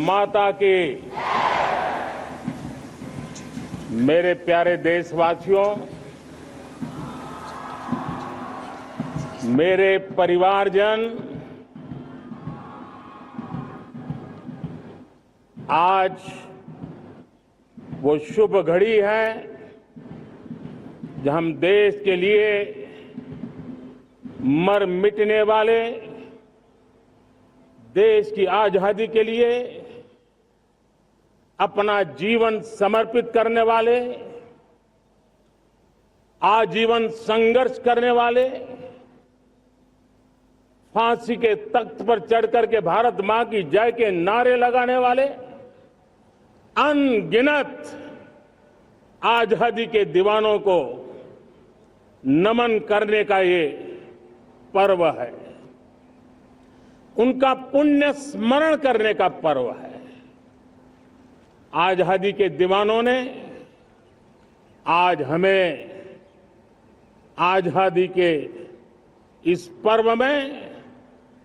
माता की। मेरे प्यारे देशवासियों, मेरे परिवारजन, आज वो शुभ घड़ी है जब हम देश के लिए मर मिटने वाले, देश की आजादी के लिए अपना जीवन समर्पित करने वाले, आजीवन संघर्ष करने वाले, फांसी के तख्त पर चढ़कर के भारत मां की जय के नारे लगाने वाले अनगिनत आजादी के दीवानों को नमन करने का ये पर्व है, उनका पुण्य स्मरण करने का पर्व है। आजादी के दीवानों ने आज हमें आजादी के इस पर्व में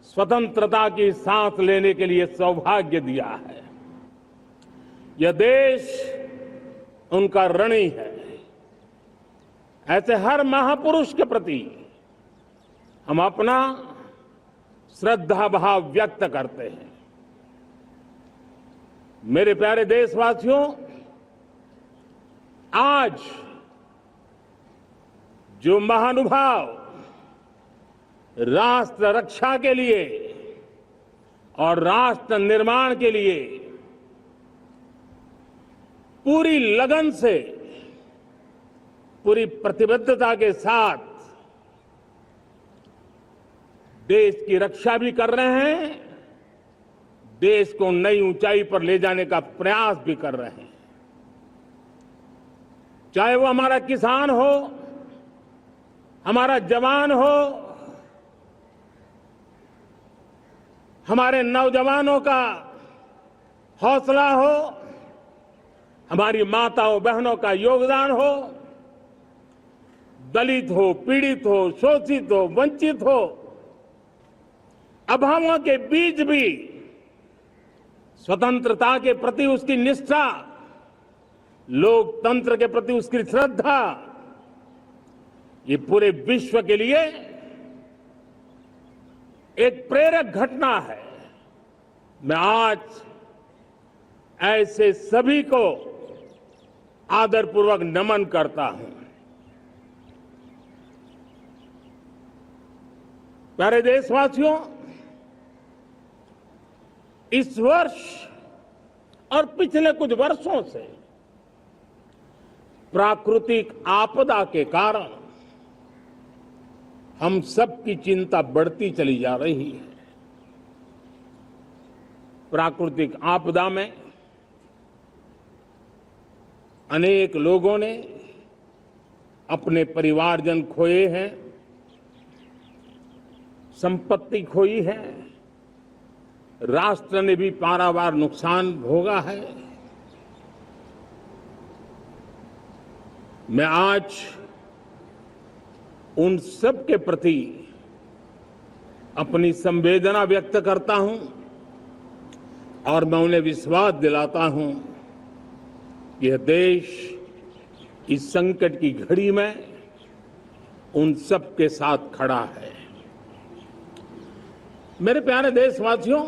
स्वतंत्रता की सांस लेने के लिए सौभाग्य दिया है। यह देश उनका ऋणी है। ऐसे हर महापुरुष के प्रति हम अपना श्रद्धा भाव व्यक्त करते हैं। मेरे प्यारे देशवासियों, आज जो महानुभाव राष्ट्र रक्षा के लिए और राष्ट्र निर्माण के लिए पूरी लगन से, पूरी प्रतिबद्धता के साथ देश की रक्षा भी कर रहे हैं, देश को नई ऊंचाई पर ले जाने का प्रयास भी कर रहे हैं। चाहे वो हमारा किसान हो, हमारा जवान हो, हमारे नौजवानों का हौसला हो, हमारी माताओं बहनों का योगदान हो, दलित हो, पीड़ित हो, शोषित हो, वंचित हो, अभावों के बीच भी स्वतंत्रता के प्रति उसकी निष्ठा, लोकतंत्र के प्रति उसकी श्रद्धा, ये पूरे विश्व के लिए एक प्रेरक घटना है। मैं आज ऐसे सभी को आदरपूर्वक नमन करता हूं। प्यारे देशवासियों, इस वर्ष और पिछले कुछ वर्षों से प्राकृतिक आपदा के कारण हम सबकी चिंता बढ़ती चली जा रही है। प्राकृतिक आपदा में अनेक लोगों ने अपने परिवारजन खोए हैं, संपत्ति खोई है, राष्ट्र ने भी पारावार नुकसान भोगा है। मैं आज उन सब के प्रति अपनी संवेदना व्यक्त करता हूं और मैं उन्हें विश्वास दिलाता हूं कि यह देश इस संकट की घड़ी में उन सब के साथ खड़ा है। मेरे प्यारे देशवासियों,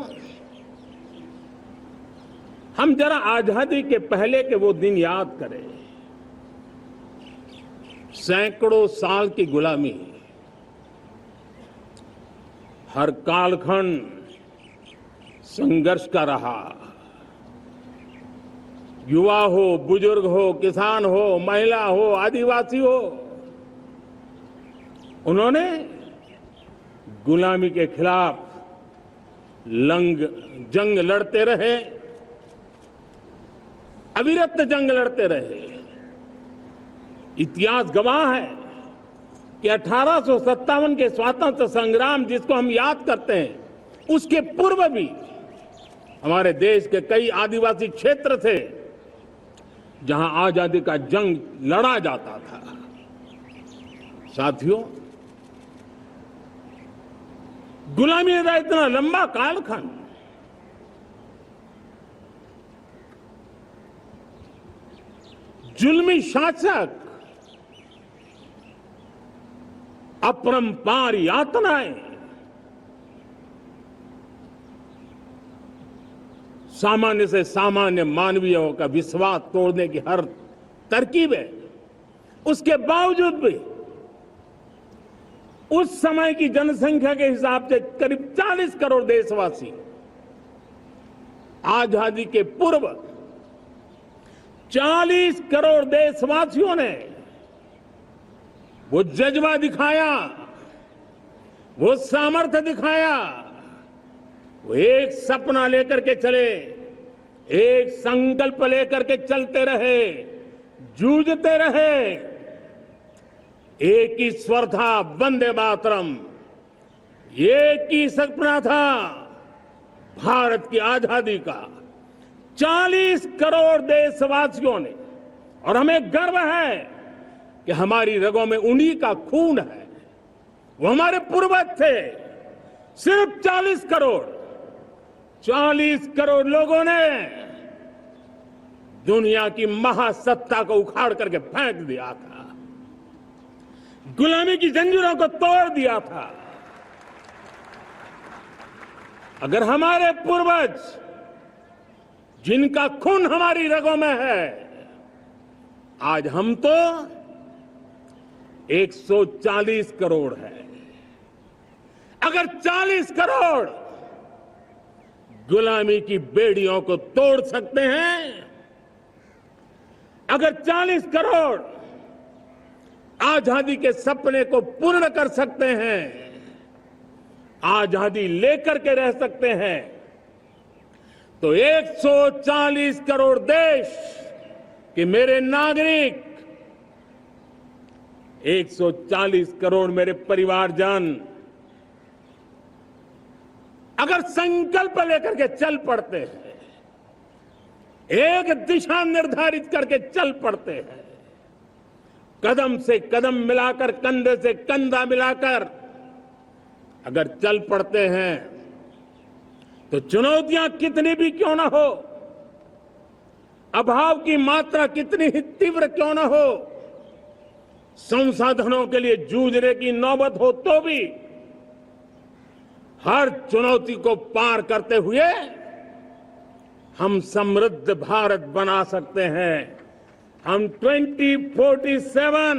हम जरा आजादी के पहले के वो दिन याद करें। सैकड़ों साल की गुलामी, हर कालखंड संघर्ष का रहा। युवा हो, बुजुर्ग हो, किसान हो, महिला हो, आदिवासी हो, उन्होंने गुलामी के खिलाफ जंग लड़ते रहे, अविरत जंग लड़ते रहे। इतिहास गवाह है कि 1857 के स्वतंत्रता संग्राम जिसको हम याद करते हैं, उसके पूर्व भी हमारे देश के कई आदिवासी क्षेत्र थे जहां आजादी का जंग लड़ा जाता था। साथियों, गुलामी का इतना लंबा कालखंड जुल्मी शासक अपरंपार यातनाएं सामान्य से सामान्य मानवीयों का विश्वास तोड़ने की हर तरकीब है। उसके बावजूद भी उस समय की जनसंख्या के हिसाब से करीब 40 करोड़ देशवासी आजादी के पूर्व 40 करोड़ देशवासियों ने वो जज्बा दिखाया, वो सामर्थ्य दिखाया, वो एक सपना लेकर के चले, एक संकल्प लेकर के चलते रहे, जूझते रहे। एक ही स्वर था, वंदे मातरम। एक ही सपना था, भारत की आजादी का। 40 करोड़ देशवासियों ने, और हमें गर्व है कि हमारी रगों में उन्हीं का खून है। वो हमारे पूर्वज थे। सिर्फ 40 करोड़ लोगों ने दुनिया की महासत्ता को उखाड़ करके फेंक दिया था, गुलामी की जंजीरों को तोड़ दिया था। अगर हमारे पूर्वज, जिनका खून हमारी रगों में है, आज हम तो 140 करोड़ है। अगर 40 करोड़ गुलामी की बेड़ियों को तोड़ सकते हैं, अगर 40 करोड़ आजादी के सपने को पूर्ण कर सकते हैं, आजादी लेकर के रह सकते हैं, तो 140 करोड़ देश के मेरे नागरिक, 140 करोड़ मेरे परिवारजन अगर संकल्प लेकर के चल पड़ते हैं, एक दिशा निर्धारित करके चल पड़ते हैं, कदम से कदम मिलाकर, कंधे से कंधा मिलाकर अगर चल पड़ते हैं, तो चुनौतियां कितनी भी क्यों ना हो, अभाव की मात्रा कितनी ही तीव्र क्यों ना हो, संसाधनों के लिए जूझने की नौबत हो, तो भी हर चुनौती को पार करते हुए हम समृद्ध भारत बना सकते हैं। हम 2047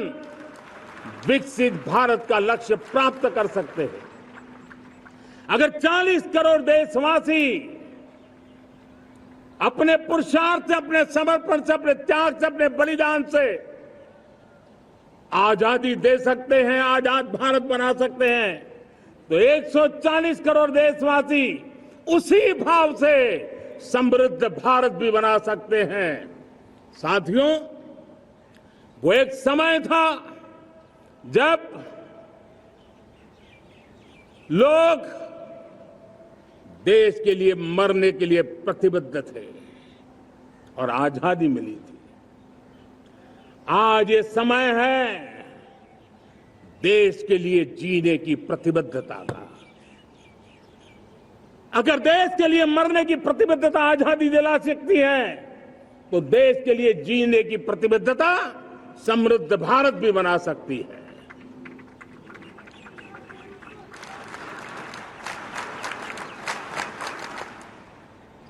विकसित भारत का लक्ष्य प्राप्त कर सकते हैं। अगर 40 करोड़ देशवासी अपने पुरुषार्थ से, अपने समर्पण से, अपने त्याग से, अपने बलिदान से आजादी दे सकते हैं, आजाद भारत बना सकते हैं, तो 140 करोड़ देशवासी उसी भाव से समृद्ध भारत भी बना सकते हैं। साथियों, वो एक समय था जब लोग देश के लिए मरने के लिए प्रतिबद्ध थे और आजादी मिली थी। आज ये समय है देश के लिए जीने की प्रतिबद्धता का। अगर देश के लिए मरने की प्रतिबद्धता आजादी दिला सकती है, तो देश के लिए जीने की प्रतिबद्धता समृद्ध भारत भी बना सकती है।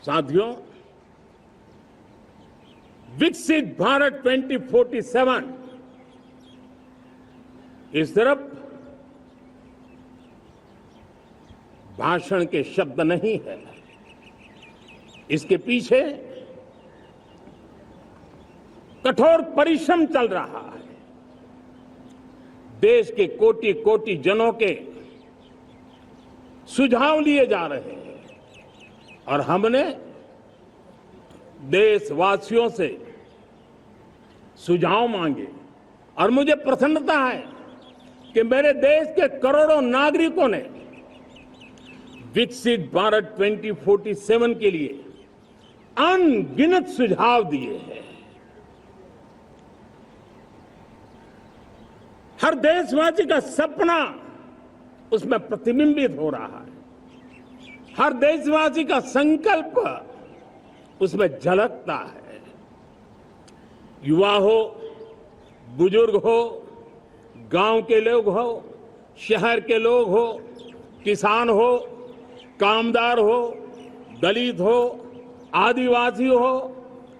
साथियों, विकसित भारत 2047 ये सिर्फ भाषण के शब्द नहीं है। इसके पीछे कठोर परिश्रम चल रहा है। देश के कोटि कोटि जनों के सुझाव लिए जा रहे हैं और हमने देशवासियों से सुझाव मांगे। और मुझे प्रसन्नता है कि मेरे देश के करोड़ों नागरिकों ने विकसित भारत 2047 के लिए अनगिनत सुझाव दिए हैं। हर देशवासी का सपना उसमें प्रतिबिंबित हो रहा है। हर देशवासी का संकल्प उसमें झलकता है। युवा हो, बुजुर्ग हो, गांव के लोग हो, शहर के लोग हो, किसान हो, कामदार हो, दलित हो, आदिवासी हो,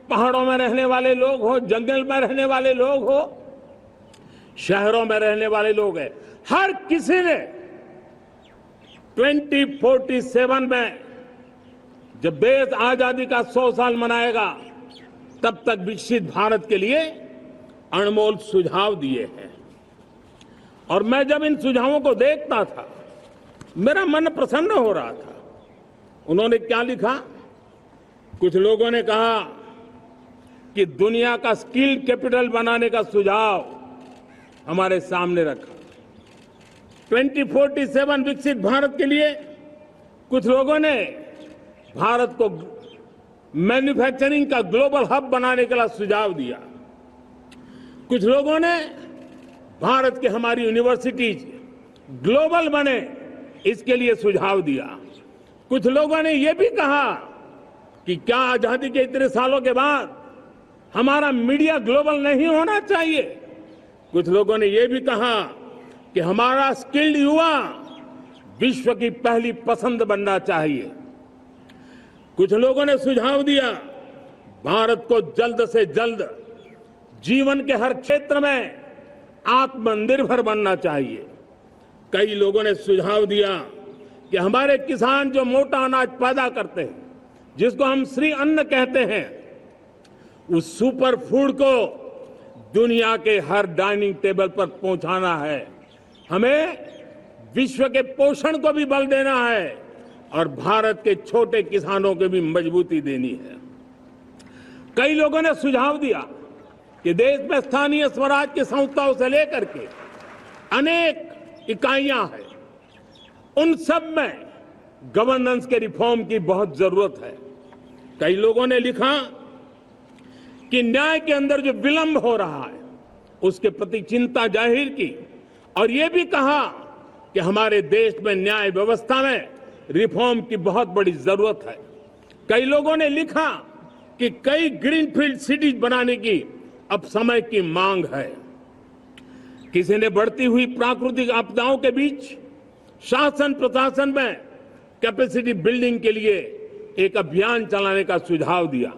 पहाड़ों में रहने वाले लोग हो, जंगल में रहने वाले लोग हो, शहरों में रहने वाले लोग हैं, हर किसी ने 2047 में जब देश आजादी का 100 साल मनाएगा तब तक विकसित भारत के लिए अनमोल सुझाव दिए हैं। और मैं जब इन सुझावों को देखता था मेरा मन प्रसन्न हो रहा था। उन्होंने क्या लिखा? कुछ लोगों ने कहा कि दुनिया का स्किल कैपिटल बनाने का सुझाव हमारे सामने रखा। 2047 विकसित भारत के लिए कुछ लोगों ने भारत को मैन्युफैक्चरिंग का ग्लोबल हब बनाने का सुझाव दिया। कुछ लोगों ने भारत की हमारी यूनिवर्सिटीज ग्लोबल बने इसके लिए सुझाव दिया। कुछ लोगों ने यह भी कहा कि क्या आजादी के इतने सालों के बाद हमारा मीडिया ग्लोबल नहीं होना चाहिए। कुछ लोगों ने यह भी कहा कि हमारा स्किल्ड युवा विश्व की पहली पसंद बनना चाहिए। कुछ लोगों ने सुझाव दिया भारत को जल्द से जल्द जीवन के हर क्षेत्र में आत्मनिर्भर बनना चाहिए। कई लोगों ने सुझाव दिया कि हमारे किसान जो मोटा अनाज पैदा करते हैं, जिसको हम श्री अन्न कहते हैं, उस सुपर फूड को दुनिया के हर डाइनिंग टेबल पर पहुंचाना है। हमें विश्व के पोषण को भी बल देना है और भारत के छोटे किसानों को भी मजबूती देनी है। कई लोगों ने सुझाव दिया कि देश में स्थानीय स्वराज की संस्थाओं से लेकर के अनेक इकाइयां हैं, उन सब में गवर्नेंस के रिफॉर्म की बहुत जरूरत है। कई लोगों ने लिखा कि न्याय के अंदर जो विलंब हो रहा है उसके प्रति चिंता जाहिर की और ये भी कहा कि हमारे देश में न्याय व्यवस्था में रिफॉर्म की बहुत बड़ी जरूरत है। कई लोगों ने लिखा कि कई ग्रीनफील्ड सिटीज बनाने की अब समय की मांग है। किसी ने बढ़ती हुई प्राकृतिक आपदाओं के बीच शासन प्रशासन में कैपेसिटी बिल्डिंग के लिए एक अभियान चलाने का सुझाव दिया।